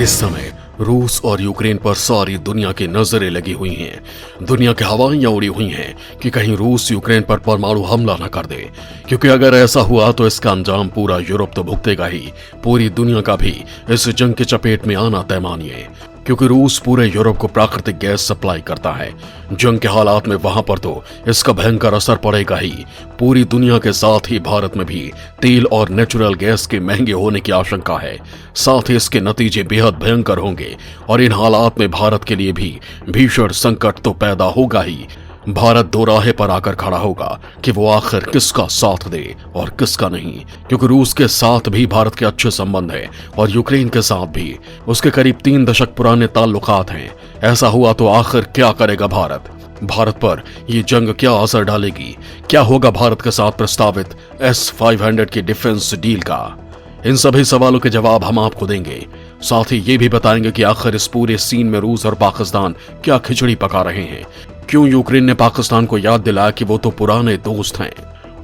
इस समय रूस और यूक्रेन पर सारी दुनिया की नजरें लगी हुई हैं। दुनिया की हवाइयां उड़ी हुई हैं कि कहीं रूस यूक्रेन पर परमाणु हमला न कर दे, क्योंकि अगर ऐसा हुआ तो इसका अंजाम पूरा यूरोप तो भुगतेगा ही, पूरी दुनिया का भी इस जंग की चपेट में आना तय मानिए। क्योंकि रूस पूरे यूरोप को प्राकृतिक गैस सप्लाई करता है। जंग के हालात में वहां पर तो इसका भयंकर असर पड़ेगा ही। पूरी दुनिया के साथ ही भारत में भी तेल और नेचुरल गैस के महंगे होने की आशंका है। साथ ही इसके नतीजे बेहद भयंकर होंगे और इन हालात में भारत के लिए भी भीषण संकट तो पैदा होगा ही। भारत दो राहे पर आकर खड़ा होगा कि वो आखिर किसका साथ दे और किसका नहीं, क्योंकि रूस के साथ भी भारत के अच्छे संबंध हैं और यूक्रेन के साथ भी उसके करीब 3 दशक पुराने ताल्लुकात हैं। ऐसा हुआ तो आखिर क्या करेगा भारत? भारत पर ये जंग क्या असर डालेगी? क्या होगा भारत के साथ प्रस्तावित S-500 की डिफेंस डील का? इन सभी सवालों के जवाब हम आपको देंगे। साथ ही ये भी बताएंगे कि आखिर इस पूरे सीन में रूस और पाकिस्तान क्या खिचड़ी पका रहे हैं। क्यों यूक्रेन ने पाकिस्तान को याद दिलाया कि वो तो पुराने दोस्त हैं,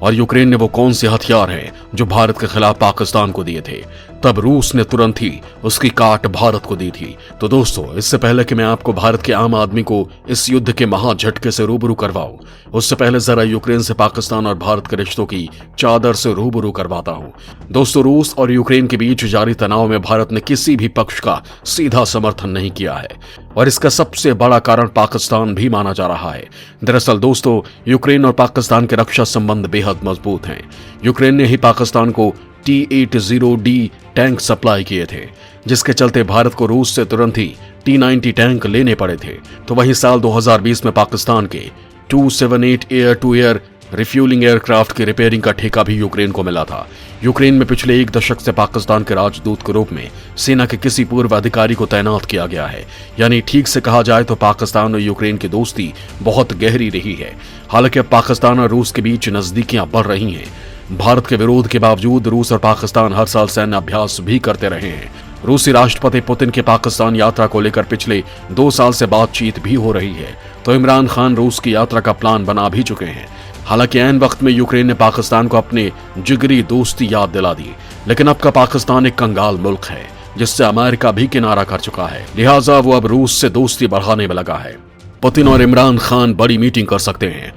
और यूक्रेन ने वो कौन से हथियार हैं जो भारत के खिलाफ पाकिस्तान को दिए थे। तब रूस ने तुरंत ही उसकी काट भारत को दी थी। तो दोस्तों, इससे पहले कि मैं आपको भारत के आम आदमी को इस युद्ध के महाझटके से रूबरू करवाऊं, उससे पहले जरा यूक्रेन से पाकिस्तान और भारत के रिश्तों की चादर से रूबरू करवाता हूं। दोस्तों, रूस और यूक्रेन के बीच जारी तनाव में भारत ने किसी भी पक्ष का सीधा समर्थन नहीं किया है, और इसका सबसे बड़ा कारण पाकिस्तान भी माना जा रहा है। दरअसल दोस्तों, यूक्रेन और पाकिस्तान के रक्षा संबंध बेहद मजबूत हैं। यूक्रेन ने ही पाकिस्तान को T-80D टैंक सप्लाई किए थे, जिसके चलते भारत को रूस से तुरंत ही T-90 टैंक लेने पड़े थे। तो वहीं साल 2020 में पाकिस्तान के 278 air to air refuelling aircraft की रिपेयरिंग का ठेका भी यूक्रेन को मिला था। यूक्रेन में पिछले 1 दशक से पाकिस्तान के राजदूत के रूप में सेना के किसी पूर्व अधिकारी को तैनात किया गया है। यानी ठीक से कहा जाए तो पाकिस्तान और यूक्रेन की दोस्ती बहुत गहरी रही है। हालांकि अब पाकिस्तान और रूस के बीच नजदीकियां बढ़ रही हैं। भारत के विरोध के बावजूद रूस और पाकिस्तान हर साल सैन्य अभ्यास भी करते रहे हैं। रूसी राष्ट्रपति पुतिन के पाकिस्तान यात्रा को लेकर पिछले 2 साल से बातचीत भी हो रही है। तो इमरान खान रूस की यात्रा का प्लान बना भी चुके हैं। हालांकि ऐन वक्त में यूक्रेन ने पाकिस्तान को अपने जिगरी दोस्ती याद दिला दी, लेकिन अब का पाकिस्तान एक कंगाल मुल्क है जिससे अमेरिका भी किनारा कर चुका है। लिहाजा वो अब रूस से दोस्ती बढ़ाने में लगा है। पुतिन और इमरान खान बड़ी मीटिंग कर सकते हैं।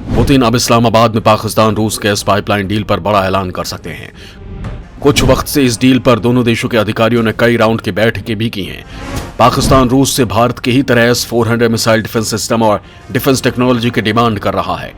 पुतिन अब इस्लामाबाद में पाकिस्तान रूस गैस पाइपलाइन डील पर बड़ा ऐलान कर सकते हैं। कुछ वक्त से इस डील पर दोनों देशों के अधिकारियों ने कई राउंड की बैठकें भी की हैं। पाकिस्तान रूस से भारत की ही तरह S-400 मिसाइल डिफेंस सिस्टम और डिफेंस टेक्नोलॉजी की डिमांड कर रहा है।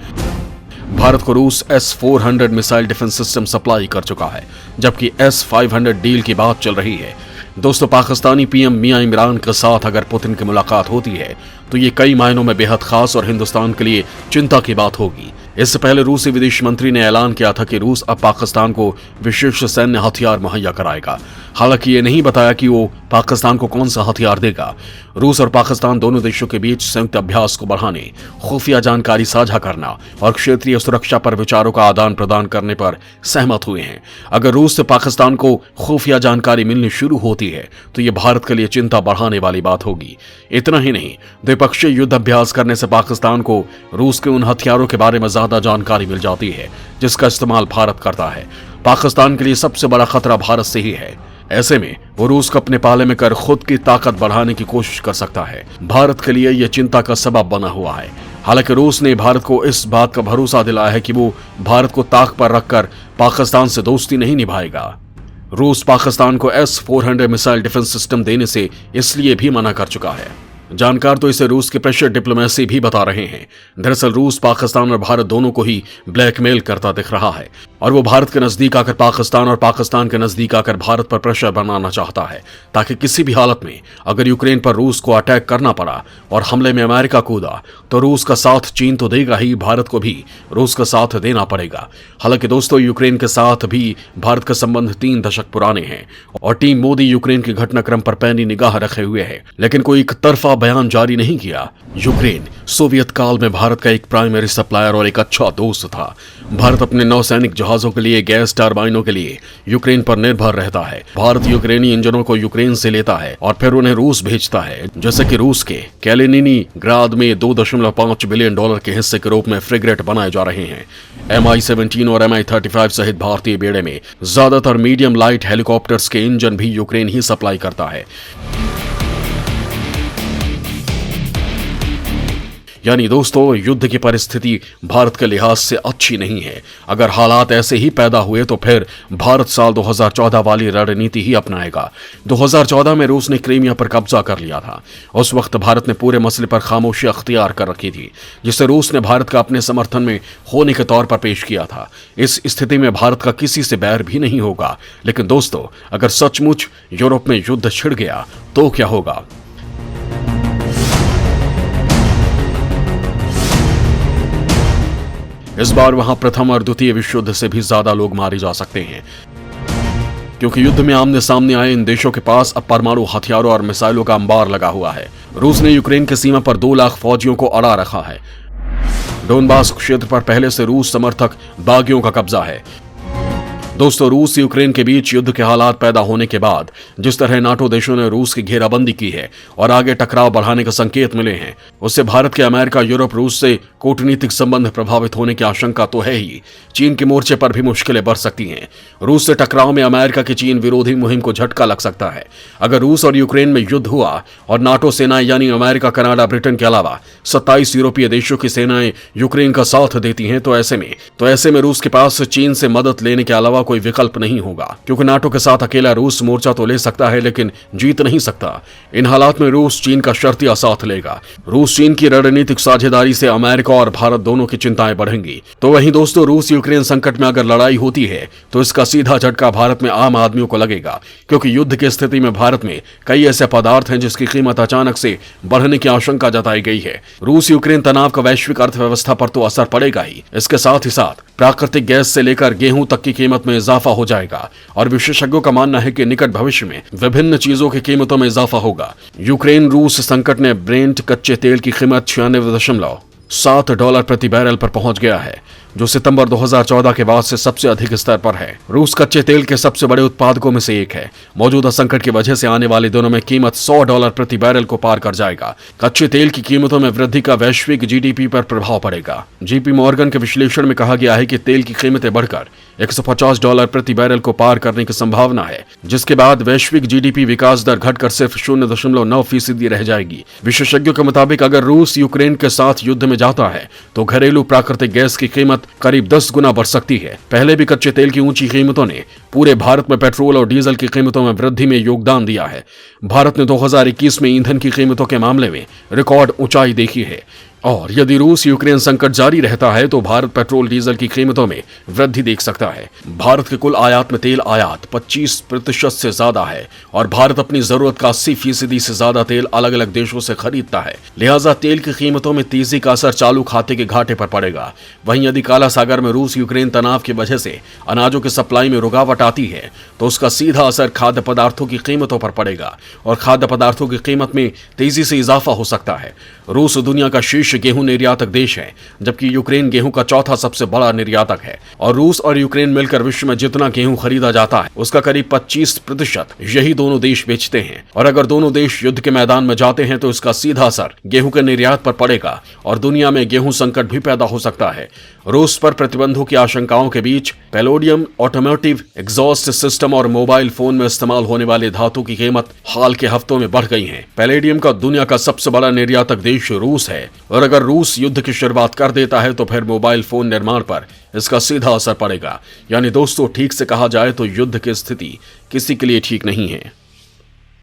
भारत को रूस S-400 missile defence system supply कर चुका है, जबकि S-500 डील की बात चल रही है। दोस्तों, पाकिस्तानी पीएम मियां इमरान के साथ अगर पुतिन की मुलाकात होती है तो ये कई मायनों में बेहद खास और हिंदुस्तान के लिए चिंता की बात होगी। इससे पहले रूसी विदेश मंत्री ने ऐलान किया था कि रूस अब पाकिस्तान को विशेष सैन्य हथियार मुहैया कराएगा। हालांकि ये नहीं बताया कि वो पाकिस्तान को कौन सा हथियार देगा। रूस और पाकिस्तान दोनों देशों के बीच संयुक्त अभ्यास को बढ़ाने, खुफिया जानकारी साझा करना और क्षेत्रीय सुरक्षा पर विचारों का आदान प्रदान करने पर सहमत हुए हैं। अगर रूस से पाकिस्तान को खुफिया जानकारी मिलनी शुरू होती है तो ये भारत के लिए चिंता बढ़ाने वाली बात होगी। इतना ही नहीं, द्विपक्षीय युद्ध अभ्यास करने से पाकिस्तान को रूस के उन हथियारों के बारे में ज्यादा जानकारी मिल जाती है जिसका इस्तेमाल भारत करता है। पाकिस्तान के लिए सबसे बड़ा खतरा भारत से ही है। ऐसे में वो रूस को अपने पाले में कर खुद की ताकत बढ़ाने की कोशिश कर सकता है। भारत के लिए यह चिंता का सबब बना हुआ है। हालांकि रूस ने भारत को इस बात का भरोसा दिलाया है कि वो भारत को ताक पर रखकर पाकिस्तान से दोस्ती नहीं निभाएगा। रूस पाकिस्तान को S-400 मिसाइल डिफेंस सिस्टम देने से इसलिए भी मना कर चुका है। जानकार तो इसे रूस की प्रेशर डिप्लोमेसी भी बता रहे हैं। दरअसल रूस पाकिस्तान और भारत दोनों को ही ब्लैकमेल करता दिख रहा है, और वो भारत के नजदीक आकर पाकिस्तान और पाकिस्तान के नजदीक आकर भारत पर प्रेशर बनाना चाहता है, ताकि किसी भी हालत में अगर यूक्रेन पर रूस को अटैक करना पड़ा और हमले में अमेरिका कूदा तो रूस का साथ चीन तो देगा ही, भारत को भी रूस का साथ देना पड़ेगा। हालांकि दोस्तों, यूक्रेन के साथ भी भारत के संबंध 3 दशक पुराने हैं और टीम मोदी यूक्रेन के घटनाक्रम पर पैनी निगाह रखे हुए है, लेकिन कोई एक तरफा बयान जारी नहीं किया। यूक्रेन सोवियत काल में भारत का एक प्राइमरी सप्लायर और एक अच्छा दोस्त था। भारत अपने नौसैनिक जहाज जहाजों के लिए, गैस टरबाइनों के लिए यूक्रेन पर निर्भर रहता है। भारत यूक्रेनी इंजनों को यूक्रेन से लेता है और फिर उन्हें रूस भेजता है, जैसे कि रूस के कैलिनिनग्राद में $2.5 बिलियन के हिस्से के रूप में फ्रिगेट बनाए जा रहे हैं। Mi-17 और Mi-35 सहित भारतीय बेड़े में ज्यादातर मीडियम लाइट हेलीकॉप्टर्स के इंजन भी यूक्रेन ही सप्लाई करता है। यानी दोस्तों, युद्ध की परिस्थिति भारत के लिहाज से अच्छी नहीं है। अगर हालात ऐसे ही पैदा हुए तो फिर भारत साल 2014 वाली रणनीति ही अपनाएगा। 2014 में रूस ने क्रीमिया पर कब्जा कर लिया था। उस वक्त भारत ने पूरे मसले पर खामोशी अख्तियार कर रखी थी, जिसे रूस ने भारत का अपने समर्थन में होने के तौर पर पेश किया था। इस स्थिति में भारत का किसी से बैर भी नहीं होगा। लेकिन दोस्तों, अगर सचमुच यूरोप में युद्ध छिड़ गया तो क्या होगा? इस बार वहां प्रथम और द्वितीय विश्व युद्ध से भी ज्यादा लोग मारे जा सकते हैं, क्योंकि युद्ध में आमने सामने आए इन देशों के पास अब परमाणु हथियारों और मिसाइलों का अंबार लगा हुआ है। रूस ने यूक्रेन की सीमा पर 2 लाख फौजियों को अड़ा रखा है। डोनबास क्षेत्र पर पहले से रूस समर्थक बागियों का कब्जा है। दोस्तों, रूस यूक्रेन के बीच युद्ध के हालात पैदा होने के बाद जिस तरह नाटो देशों ने रूस की घेराबंदी की है और आगे टकराव बढ़ाने के संकेत मिले हैं, उससे भारत के अमेरिका, यूरोप, रूस से कूटनीतिक संबंध प्रभावित होने की आशंका तो है ही। चीन के मोर्चे पर भी मुश्किलें बढ़ सकती हैं। रूस से टकराव में अमेरिका की चीन विरोधी मुहिम को झटका लग सकता है। अगर रूस और यूक्रेन में युद्ध हुआ और नाटो सेनाएं यानी अमेरिका, कनाडा, ब्रिटेन के अलावा 27 यूरोपीय देशों की सेनाएं यूक्रेन का साथ देती हैं, तो ऐसे में रूस के पास चीन से मदद लेने के अलावा कोई विकल्प नहीं होगा, क्योंकि नाटो के साथ अकेला रूस मोर्चा तो ले सकता है लेकिन जीत नहीं सकता। इन हालात में रूस चीन का शर्तिया साथ लेगा। रूस चीन की रणनीतिक साझेदारी से अमेरिका और भारत दोनों की चिंताएं बढ़ेंगी। तो वहीं दोस्तों, रूस यूक्रेन संकट में अगर लड़ाई होती है तो इसका सीधा झटका भारत में आम आदमियों को लगेगा, क्योंकि युद्ध की स्थिति में भारत में कई ऐसे पदार्थ हैं जिसकी कीमत अचानक से बढ़ने की आशंका जताई गई है। रूस यूक्रेन तनाव का वैश्विक अर्थव्यवस्था पर तो असर पड़ेगा ही, इसके साथ ही साथ प्राकृतिक गैस से लेकर गेहूं तक की कीमत में इजाफा हो जाएगा और विशेषज्ञों का मानना है कि निकट भविष्य में विभिन्न चीजों की कीमतों में इजाफा होगा। यूक्रेन रूस संकट ने ब्रेंट कच्चे तेल की कीमत $96.7 प्रति बैरल पर पहुंच गया है, जो सितंबर 2014 के बाद से सबसे अधिक स्तर पर है। रूस कच्चे तेल के सबसे बड़े उत्पादकों में से एक है। मौजूदा संकट की वजह से आने वाले दिनों में कीमत $100 प्रति बैरल को पार कर जाएगा। कच्चे तेल की कीमतों में वृद्धि का वैश्विक जीडीपी पर प्रभाव पड़ेगा। जीपी मॉर्गन के विश्लेषण में कहा गया है कि तेल की कीमतें बढ़कर $150 प्रति बैरल को पार करने की संभावना है, जिसके बाद वैश्विक जीडीपी विकास दर घटकर सिर्फ 0.9% रह जाएगी। विशेषज्ञों के मुताबिक अगर रूस यूक्रेन के साथ युद्ध में जाता है तो घरेलू प्राकृतिक गैस की कीमत करीब 10 गुना बढ़ सकती है। पहले भी कच्चे तेल की ऊंची कीमतों ने पूरे भारत में पेट्रोल और डीजल की कीमतों में वृद्धि में योगदान दिया है। भारत ने 2021 में ईंधन की कीमतों के मामले में रिकॉर्ड ऊंचाई देखी है और यदि रूस यूक्रेन संकट जारी रहता है तो भारत पेट्रोल डीजल की कीमतों में वृद्धि देख सकता है। भारत के कुल आयात में तेल आयात 25% से ज्यादा है और भारत अपनी जरूरत का 80% से ज्यादा तेल अलग अलग देशों से खरीदता है। लिहाजा तेल की कीमतों में तेजी का असर चालू खाते के घाटे पर पड़ेगा। वहीं यदि काला सागर में रूस यूक्रेन तनाव की वजह से अनाजों की सप्लाई में रुकावट आती है तो उसका सीधा असर खाद्य पदार्थों की कीमतों पर पड़ेगा और खाद्य पदार्थों की कीमत में तेजी से इजाफा हो सकता है। रूस दुनिया का शीर्ष गेहूं निर्यातक देश है, जबकि यूक्रेन गेहूं का चौथा सबसे बड़ा निर्यातक है और रूस और यूक्रेन मिलकर विश्व में जितना गेहूं खरीदा जाता है उसका करीब 25% यही दोनों देश बेचते हैं। और अगर दोनों देश युद्ध के मैदान में जाते हैं तो इसका सीधा असर गेहूं के निर्यात पर पड़ेगा और दुनिया में गेहूं संकट भी पैदा हो सकता है। रूस पर प्रतिबंधों की आशंकाओं के बीच पैलेडियम, ऑटोमोटिव एग्जॉस्ट सिस्टम और मोबाइल फोन में इस्तेमाल होने वाले धातु की कीमत हाल के हफ्तों में बढ़ गई है। पैलेडियम का दुनिया का सबसे बड़ा निर्यातक देश रूस है और अगर रूस युद्ध की शुरुआत कर देता है तो फिर मोबाइल फोन निर्माण पर इसका सीधा असर पड़ेगा। यानी दोस्तों, ठीक से कहा जाए तो युद्ध की स्थिति किसी के लिए ठीक नहीं है।